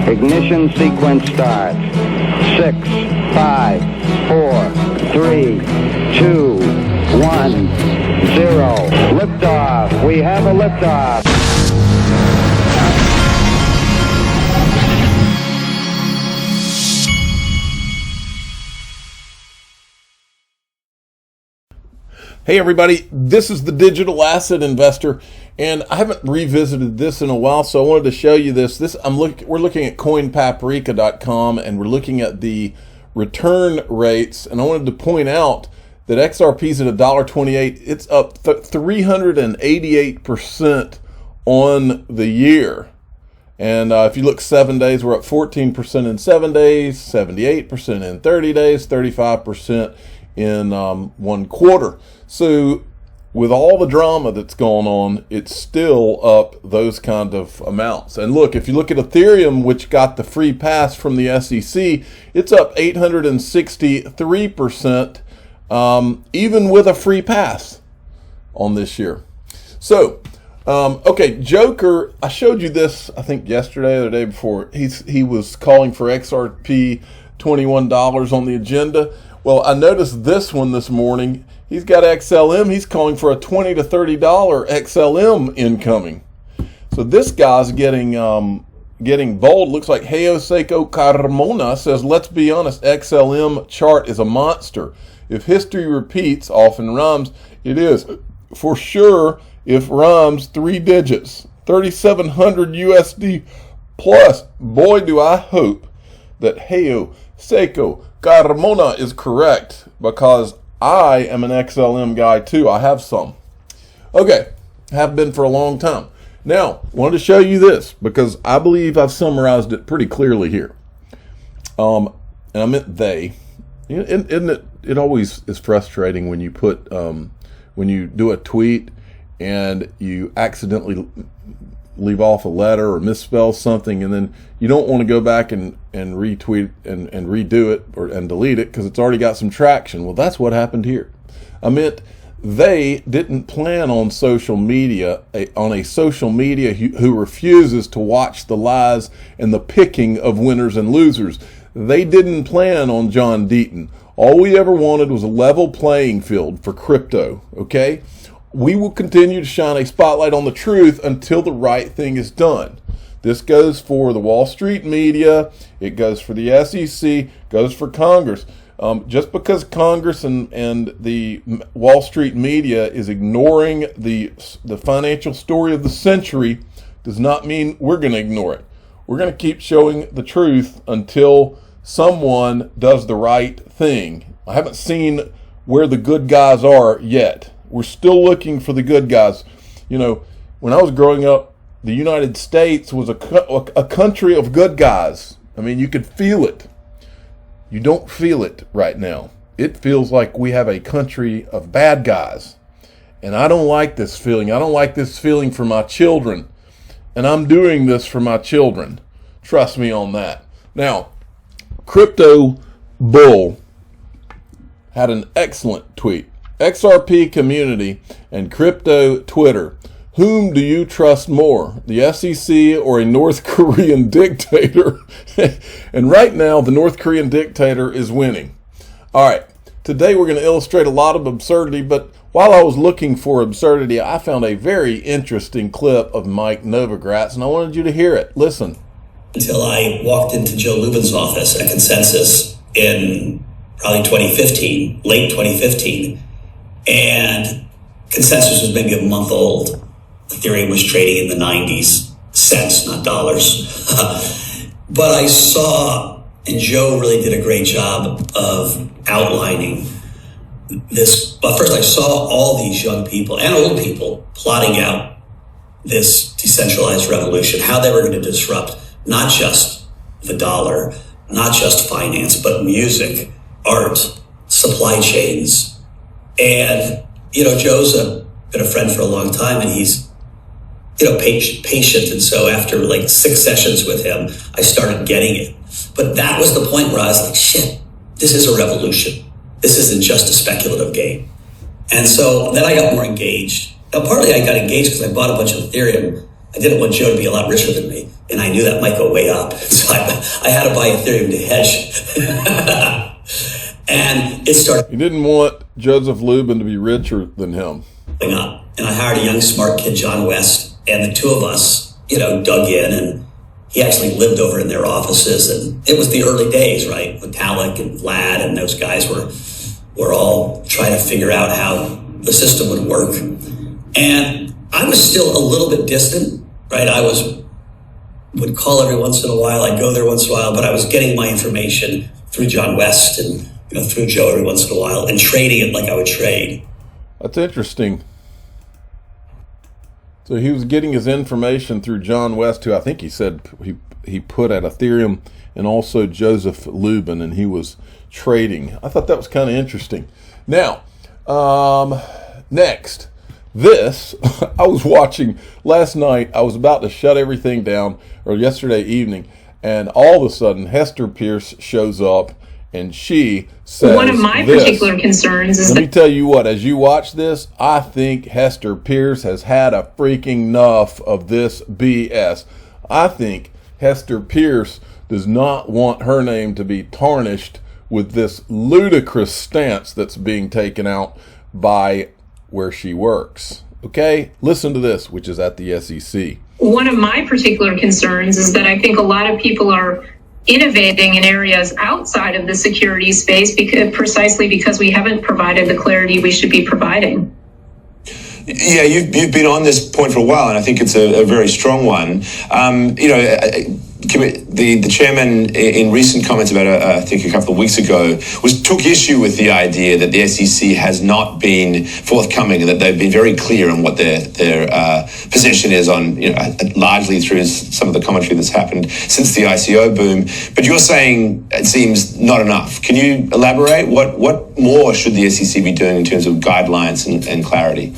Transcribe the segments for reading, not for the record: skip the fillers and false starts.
Ignition sequence starts. 6, 5, 4, 3, 2, 1, 0. Liftoff. We have a liftoff. Hey everybody, this is the Digital Asset Investor, and I haven't revisited this in a while, so I wanted to show you this. We're looking at coinpaprika.com, and we're looking at the return rates, and I wanted to point out that XRP is at $1.28. It's up 388% on the year. And if you look 7 days, we're up 14% in 7 days, 78% in 30 days, 35% in 1 quarter. So with all the drama that's going on, it's still up those kind of amounts. And look, if you look at Ethereum, which got the free pass from the SEC, it's up 863%, even with a free pass on this year. So, okay, Joker, I showed you this, I think yesterday or the day before. He was calling for XRP $21 on the agenda. Well, I noticed this one this morning. He's got XLM. He's calling for a $20 to $30 XLM incoming. So this guy's getting bold. Looks like Howey Carmona says, let's be honest, XLM chart is a monster. If history repeats, often rhymes, it is. For sure, if rhymes 3 digits, 3,700 USD plus. Boy, do I hope that Howey Carmona is correct, because I am an XLM guy too. I have some. Okay, have been for a long time. Now, I wanted to show you this because I believe I've summarized it pretty clearly here. And I meant they. Isn't it? It always is frustrating when you put when you do a tweet and you accidentally leave off a letter or misspell something, and then you don't want to go back and retweet and redo it and delete it because it's already got some traction. Well, that's what happened here. I meant they didn't plan on social media, on a social media who refuses to watch the lies and the picking of winners and losers. They didn't plan on John Deaton. All we ever wanted was a level playing field for crypto, okay? We will continue to shine a spotlight on the truth until the right thing is done. This goes for the Wall Street media, it goes for the SEC, goes for Congress. Just because Congress and the Wall Street media is ignoring the financial story of the century does not mean we're going to ignore it. We're going to keep showing the truth until someone does the right thing. I haven't seen where the good guys are yet. We're still looking for the good guys. You know, when I was growing up, the United States was a country of good guys. I mean, you could feel it. You don't feel it right now. It feels like we have a country of bad guys. And I don't like this feeling. I don't like this feeling for my children. And I'm doing this for my children. Trust me on that. Now, Crypto Bull had an excellent tweet. XRP community and crypto Twitter. Whom do you trust more, the SEC or a North Korean dictator? And right now, the North Korean dictator is winning. All right, today we're going to illustrate a lot of absurdity, but while I was looking for absurdity, I found a very interesting clip of Mike Novogratz, and I wanted you to hear it. Listen. Until I walked into Joe Lubin's office at Consensus in probably 2015, late 2015, and Consensus was maybe a month old. Ethereum was trading in the 90s, cents, not dollars. But I saw, and Joe really did a great job of outlining this. But first I saw all these young people and old people plotting out this decentralized revolution, how they were going to disrupt not just the dollar, not just finance, but music, art, supply chains. And, you know, Joe's been a friend for a long time, and he's, you know, patient. And so after like 6 sessions with him, I started getting it. But that was the point where I was like, shit, this is a revolution. This isn't just a speculative game. And so then I got more engaged. Now, partly I got engaged because I bought a bunch of Ethereum. I didn't want Joe to be a lot richer than me, and I knew that might go way up. So I had to buy Ethereum to hedge. And it started. He didn't want Joseph Lubin to be richer than him. Up. And I hired a young, smart kid, John West, and the two of us, dug in, and he actually lived over in their offices. And it was the early days, right? Vitalik and Vlad and those guys were all trying to figure out how the system would work. And I was still a little bit distant, right? I would call every once in a while. I'd go there once in a while, but I was getting my information through John West and through Joe every once in a while and trading it like I would trade. That's interesting. So he was getting his information through John West, who I think he said he put at Ethereum, and also Joseph Lubin, and he was trading. I thought that was kind of interesting. Now, next, this, I was watching last night. I was about to shut everything down, or yesterday evening, and all of a sudden Hester Peirce shows up, and she says, one of my particular concerns is let me tell you what, as you watch this, I think Hester Peirce has had a freaking enough of this BS. I think Hester Peirce does not want her name to be tarnished with this ludicrous stance that's being taken out by where she works. Okay, listen to this, which is at the SEC. One of my particular concerns is that I think a lot of people are innovating in areas outside of the security space precisely because we haven't provided the clarity we should be providing. Yeah, you've been on this point for a while, and I think it's a very strong one. The chairman, in recent comments about, I think a couple of weeks ago, took issue with the idea that the SEC has not been forthcoming and that they've been very clear on what their position is on, largely through some of the commentary that's happened since the ICO boom. But you're saying it seems not enough. Can you elaborate? What more should the SEC be doing in terms of guidelines and clarity?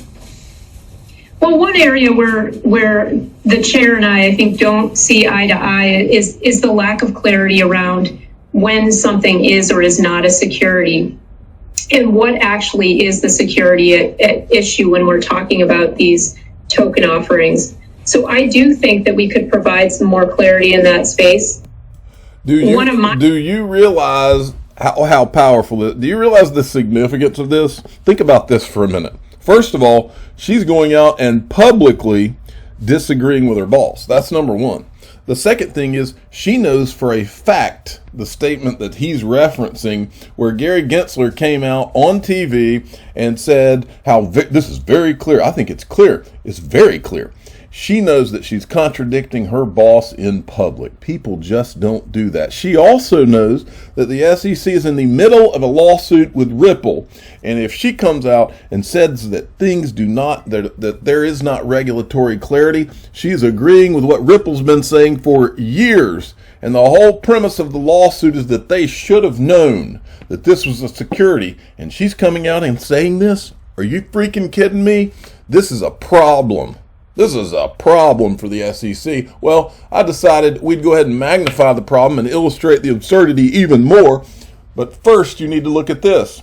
Well, one area where the chair and I think, don't see eye to eye is the lack of clarity around when something is or is not a security and what actually is the security at issue when we're talking about these token offerings. So I do think that we could provide some more clarity in that space. Do you realize how powerful it is? Do you realize the significance of this? Think about this for a minute. First of all, she's going out and publicly disagreeing with her boss. That's number one. The second thing is she knows for a fact the statement that he's referencing where Gary Gensler came out on TV and said how this is very clear. I think it's clear. It's very clear. She knows that she's contradicting her boss in public. People just don't do that. She also knows that the SEC is in the middle of a lawsuit with Ripple. And if she comes out and says that things that there is not regulatory clarity, she's agreeing with what Ripple's been saying for years. And the whole premise of the lawsuit is that they should have known that this was a security. And she's coming out and saying this? Are you freaking kidding me? This is a problem. This is a problem for the SEC. Well, I decided we'd go ahead and magnify the problem and illustrate the absurdity even more. But first, you need to look at this.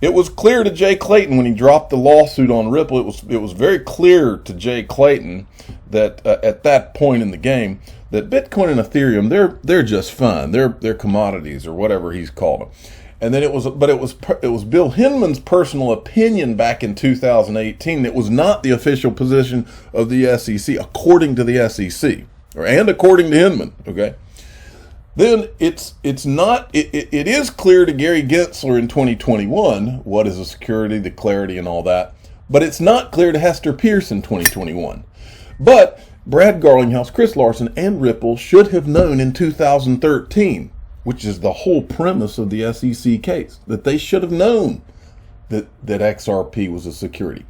It was clear to Jay Clayton when he dropped the lawsuit on Ripple. It was very clear to Jay Clayton that at that point in the game that Bitcoin and Ethereum they're just fine. They're commodities or whatever he's called them. And then it was Bill Hinman's personal opinion back in 2018. It was not the official position of the SEC, according to the SEC, and according to Hinman. Okay. Then it is clear to Gary Gensler in 2021 what is a security, the clarity, and all that. But it's not clear to Hester Peirce in 2021. But Brad Garlinghouse, Chris Larsen, and Ripple should have known in 2013. Which is the whole premise of the SEC case, that they should have known that XRP was a security.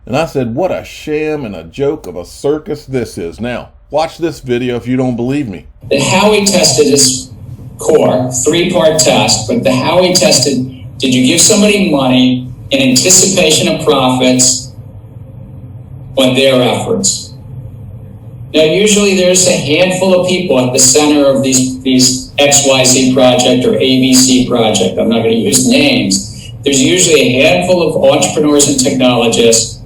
And I said, what a sham and a joke of a circus this is. Now, watch this video if you don't believe me. The Howey tested is core, three-part test, but the Howey tested, did you give somebody money in anticipation of profits on their efforts? Now, usually there's a handful of people at the center of these XYZ project or ABC project. I'm not going to use names. There's usually a handful of entrepreneurs and technologists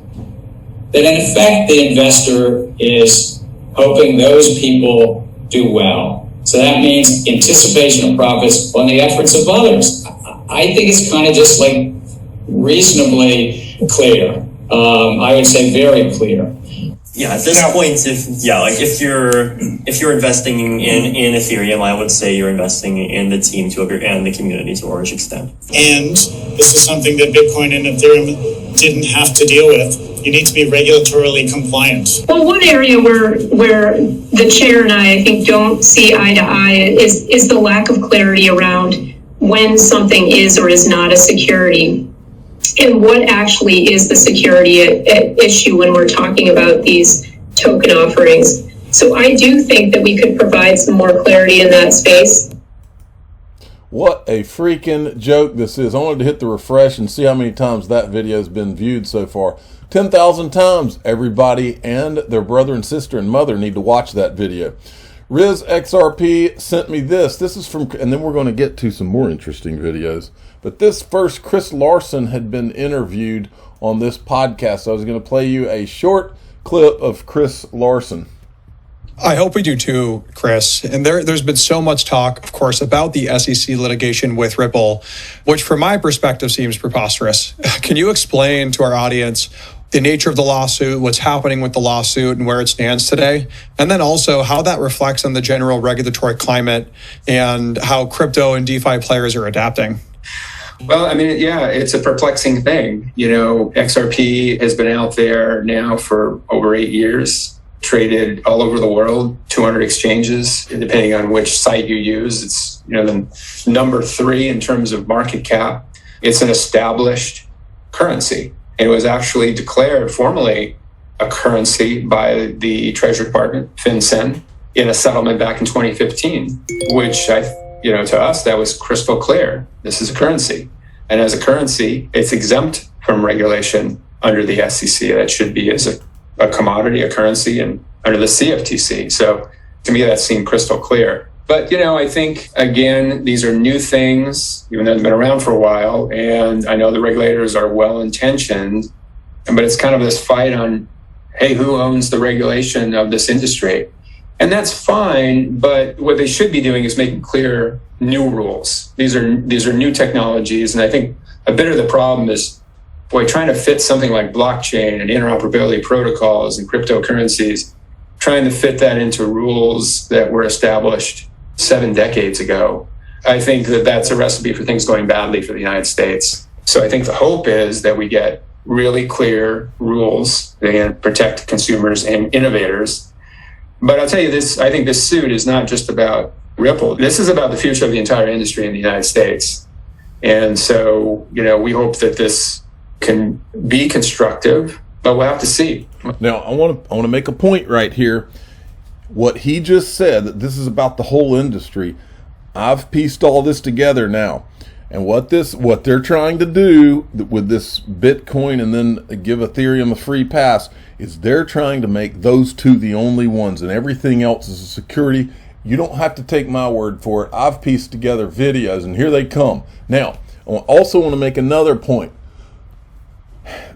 that in effect the investor is hoping those people do well. So that means anticipation of profits on the efforts of others. I think it's kind of just like reasonably clear. I would say very clear. Yeah, at this point, if you're investing in Ethereum, I would say you're investing in the team and the community to a large extent. And this is something that Bitcoin and Ethereum didn't have to deal with. You need to be regulatorily compliant. Well, one area where the chair and I think don't see eye to eye is the lack of clarity around when something is or is not a security, and what actually is the security at issue when we're talking about these token offerings. So I do think that we could provide some more clarity in that space. What a freaking joke this is. I wanted to hit the refresh and see how many times that video has been viewed so far. 10,000 times. Everybody and their brother and sister and mother need to watch that video. Riz XRP sent me this. This is from, and then we're going to get to some more interesting videos. But this first, Chris Larsen had been interviewed on this podcast. So I was going to play you a short clip of Chris Larsen. I hope we do too, Chris. And there's been so much talk, of course, about the SEC litigation with Ripple, which from my perspective seems preposterous. Can you explain to our audience the nature of the lawsuit, what's happening with the lawsuit and where it stands today, and then also how that reflects on the general regulatory climate and how crypto and DeFi players are adapting? Well, I mean, yeah, it's a perplexing thing. You know, XRP has been out there now for over 8 years, traded all over the world, 200 exchanges, depending on which site you use. It's, you know, the number 3 in terms of market cap. It's an established currency. It was actually declared formally a currency by the Treasury Department, FinCEN, in a settlement back in 2015, which to us, that was crystal clear. This is a currency. And as a currency, it's exempt from regulation under the SEC. That should be as a commodity, a currency, and under the CFTC. So to me, that seemed crystal clear. But, I think, again, these are new things, even though they've been around for a while. And I know the regulators are well-intentioned, but it's kind of this fight on, hey, who owns the regulation of this industry? And that's fine, but what they should be doing is making clear new rules. These are new technologies, and I think a bit of the problem is, trying to fit something like blockchain and interoperability protocols and cryptocurrencies, trying to fit that into rules that were established 7 decades ago. I think that that's a recipe for things going badly for the United States. So I think the hope is that we get really clear rules that protect consumers and innovators. But I'll tell you this, I think this suit is not just about Ripple. This is about the future of the entire industry in the United States. And so, we hope that this can be constructive, but we'll have to see. Now, I want to make a point right here. What he just said, that this is about the whole industry, I've pieced all this together now. And what they're trying to do with this Bitcoin and then give Ethereum a free pass is they're trying to make those two the only ones, and everything else is a security. You don't have to take my word for it. I've pieced together videos, and here they come. Now, I also want to make another point.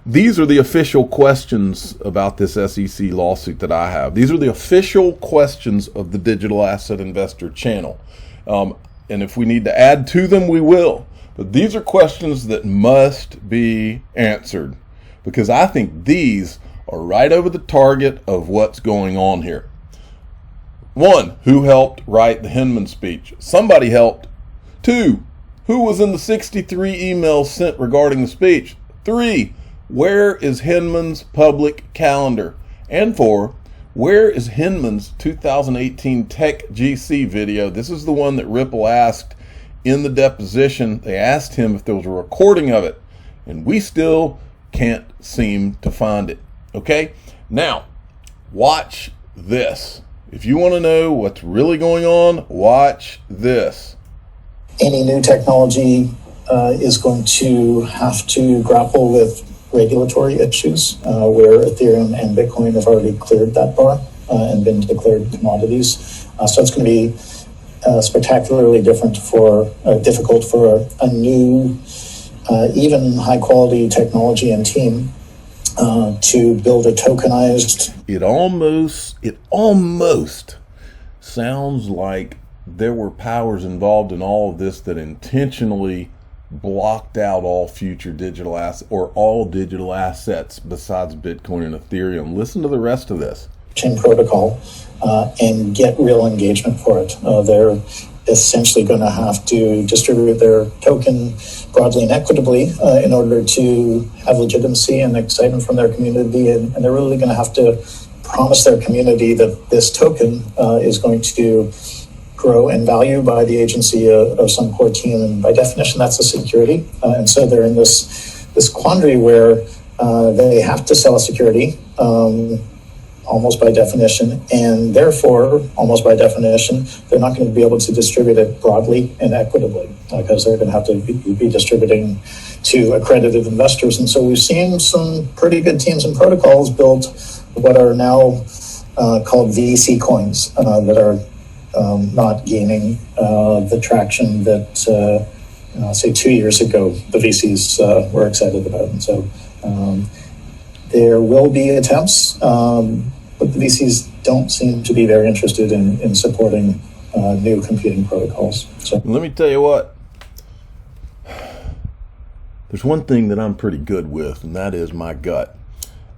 These are the official questions about this SEC lawsuit that I have. These are the official questions of the Digital Asset Investor channel. And if we need to add to them, we will. But these are questions that must be answered, because I think these are right over the target of what's going on here. 1, who helped write the Hinman speech? Somebody helped. 2, who was in the 63 emails sent regarding the speech? 3, where is Hinman's public calendar? And 4, where is Hinman's 2018 Tech GC video? This is the one that Ripple asked in the deposition. They asked him if there was a recording of it, and we still can't seem to find it. Okay? Now, watch this. If you want to know what's really going on, watch this. Any new technology is going to have to grapple with regulatory issues where Ethereum and Bitcoin have already cleared that bar and been declared commodities. So it's going to be spectacularly difficult for a new, even high quality technology and team to build a tokenized. It almost sounds like there were powers involved in all of this that intentionally blocked out all future digital assets, or all digital assets besides Bitcoin and Ethereum. Listen to the rest of this. Chain protocol and get real engagement for it. They're essentially going to have to distribute their token broadly and equitably in order to have legitimacy and excitement from their community. And they're really going to have to promise their community that this token is going to grow in value by the agency of some core team. And by definition, that's a security. And so they're in this quandary where they have to sell a security almost by definition, and therefore, almost by definition, they're not going to be able to distribute it broadly and equitably because they're going to have to be distributing to accredited investors. And so we've seen some pretty good teams and protocols build what are now called VC coins that are not gaining the traction that, say, 2 years ago, the VCs were excited about. And so there will be attempts, but the VCs don't seem to be very interested in supporting new competing protocols. So let me tell you what, there's one thing that I'm pretty good with, and that is my gut.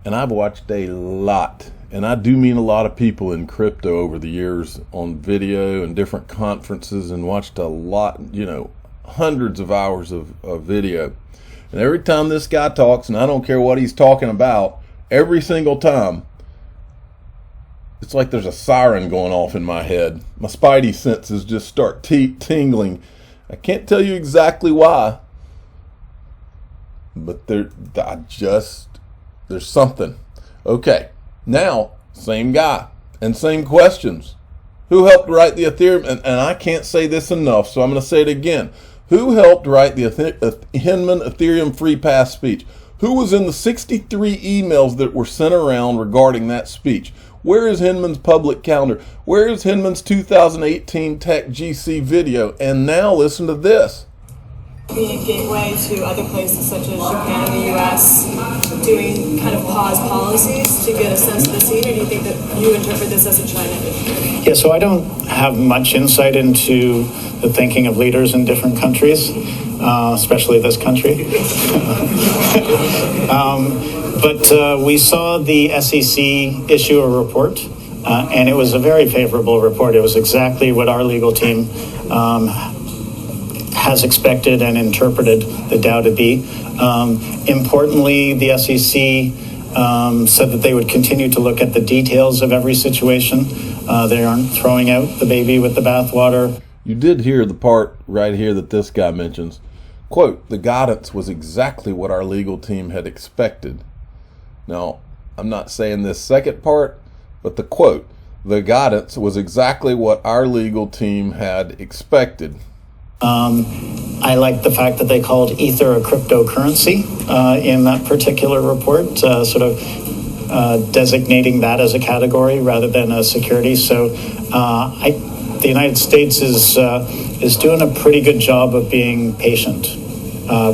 And I've watched a lot, and I do mean a lot of people in crypto over the years on video and different conferences, and watched a lot, hundreds of hours of video. And every time this guy talks, and I don't care what he's talking about, every single time, it's like there's a siren going off in my head. My spidey senses just start tingling. I can't tell you exactly why, but there's something. Okay, now, same guy and same questions. Who helped write the Ethereum? And I can't say this enough, so I'm going to say it again. Who helped write the Hinman Ethereum Free Pass speech? Who was in the 63 emails that were sent around regarding that speech? Where is Hinman's public calendar? Where is Hinman's 2018 Tech GC video? And now listen to this. Be a gateway to other places such as Japan and the US, doing kind of pause policies to get a sense of the scene, or do you think that you interpret this as a China issue? Yeah, so I don't have much insight into the thinking of leaders in different countries, especially this country. But we saw the SEC issue a report, and it was a very favorable report. It was exactly what our legal team has expected and interpreted the DAO to be. Importantly, the SEC said that they would continue to look at the details of every situation. They aren't throwing out the baby with the bathwater. You did hear the part right here that this guy mentions. Quote, the guidance was exactly what our legal team had expected. Now, I'm not saying this second part, but the quote, the guidance was exactly what our legal team had expected. I like the fact that they called Ether a cryptocurrency in that particular report, sort of designating that as a category rather than a security. So the United States is doing a pretty good job of being patient,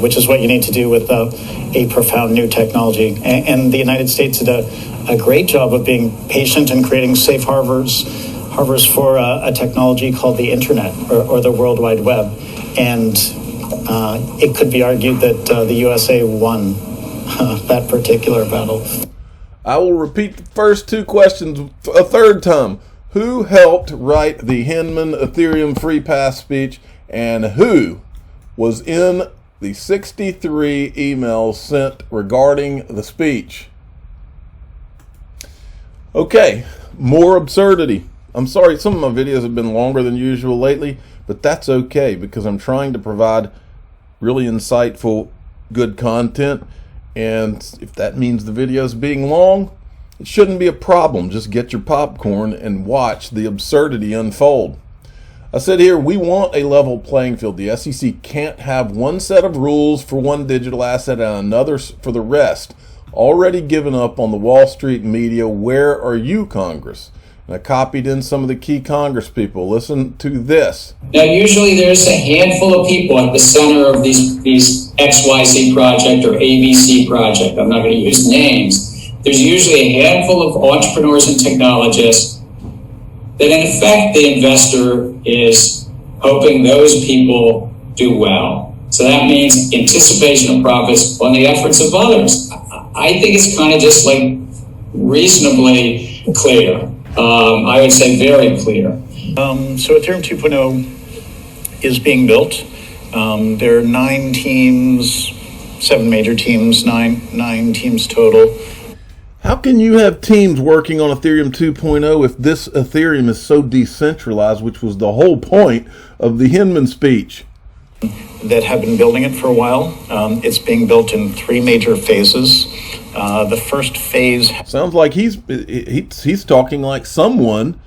which is what you need to do with a profound new technology. And the United States did a great job of being patient and creating safe harbors for a technology called the internet or the World Wide Web. And it could be argued that the USA won that particular battle. I will repeat the first two questions a third time. Who helped write the Hinman Ethereum Free Pass speech, and who was in the 63 emails sent regarding the speech? Okay, more absurdity. I'm sorry, some of my videos have been longer than usual lately, but that's okay because I'm trying to provide really insightful, good content. And if that means the videos being long, it shouldn't be a problem. Just get your popcorn and watch the absurdity unfold. I said here, we want a level playing field. The SEC can't have one set of rules for one digital asset and another for the rest. Already given up on the Wall Street media. Where are you, Congress? And I copied in some of the key Congress people. Listen to this. Now, usually there's a handful of people at the center of these XYZ project or ABC project. I'm not going to use names. There's usually a handful of entrepreneurs and technologists then in effect the investor is hoping those people do well. So that means anticipation of profits on the efforts of others. I think it's kind of just like reasonably clear. I would say very clear. So Ethereum 2.0 is being built. There are 9 teams, 7 major teams, nine teams total. How can you have teams working on Ethereum 2.0 if this Ethereum is so decentralized, which was the whole point of the Hinman speech? That have been building it for a while. It's being built in 3 major phases. The first phase sounds like he's talking like someone,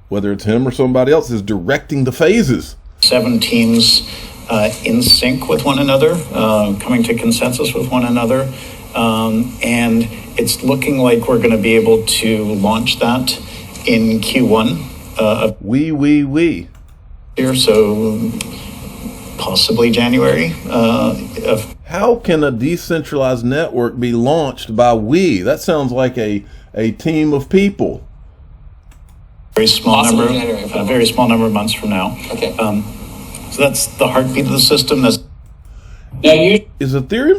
whether it's him or somebody else, is directing the phases. 7 teams in sync with one another, coming to consensus with one another, and it's looking like we're going to be able to launch that in Q1 of here, so possibly January. How can a decentralized network be launched by we? That sounds like a team of people. Very small number, a very small number of months from now. Okay. So that's the heartbeat of the system. Is Ethereum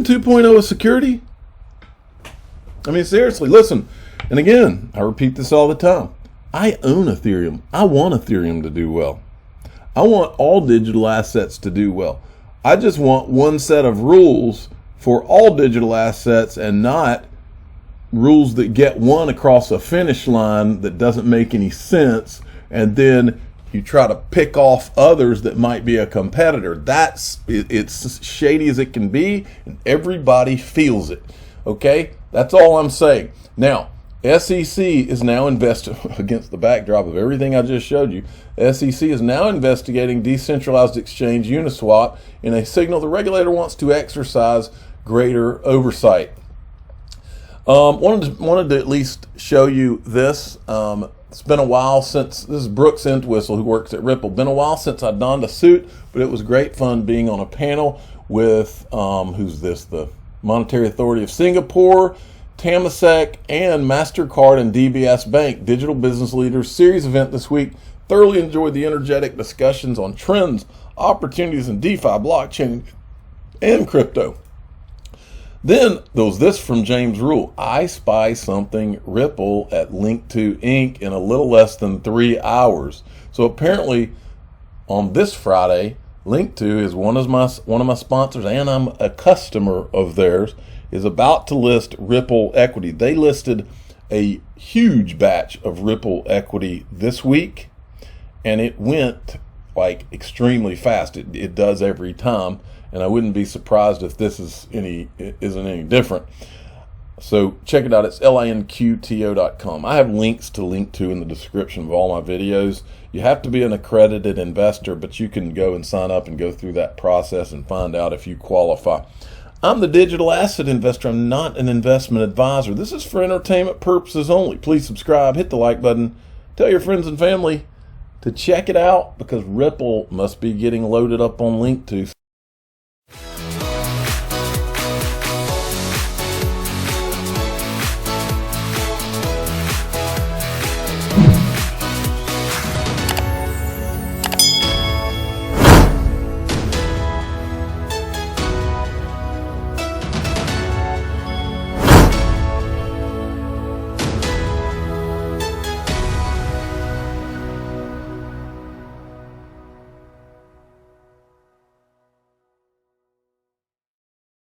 2.0 a security? I mean, seriously, listen. And again, I repeat this all the time. I own Ethereum. I want Ethereum to do well. I want all digital assets to do well. I just want one set of rules for all digital assets and not rules that get one across a finish line that doesn't make any sense, and then you try to pick off others that might be a competitor. It's shady as it can be, and everybody feels it. Okay? That's all I'm saying. Now, SEC is now against the backdrop of everything I just showed you. SEC is now investigating decentralized exchange Uniswap in a signal the regulator wants to exercise greater oversight. Wanted to at least show you this. It's been a while since, this is Brooks Entwistle, who works at Ripple. Been a while since I donned a suit, but it was great fun being on a panel with, who's this? The Monetary Authority of Singapore, Temasek, and MasterCard and DBS Bank. Digital Business Leaders Series event this week. Thoroughly enjoyed the energetic discussions on trends, opportunities in DeFi, blockchain, and crypto. Then there was this from James Rule. I spy something Ripple at Link2 Inc. in a little less than 3 hours. So apparently on this Friday, Link2 is one of my sponsors, and I'm a customer of theirs, is about to list Ripple equity. They listed a huge batch of Ripple equity this week, and it went like extremely fast. It does every time, and I wouldn't be surprised if this isn't any different. So check it out. It's linqto.com. I have links to Link2 in the description of all my videos. You have to be an accredited investor, but you can go and sign up and go through that process and find out if you qualify. I'm the digital asset investor. I'm not an investment advisor. This is for entertainment purposes only. Please subscribe, hit the like button, tell your friends and family to check it out, because Ripple must be getting loaded up on Link2.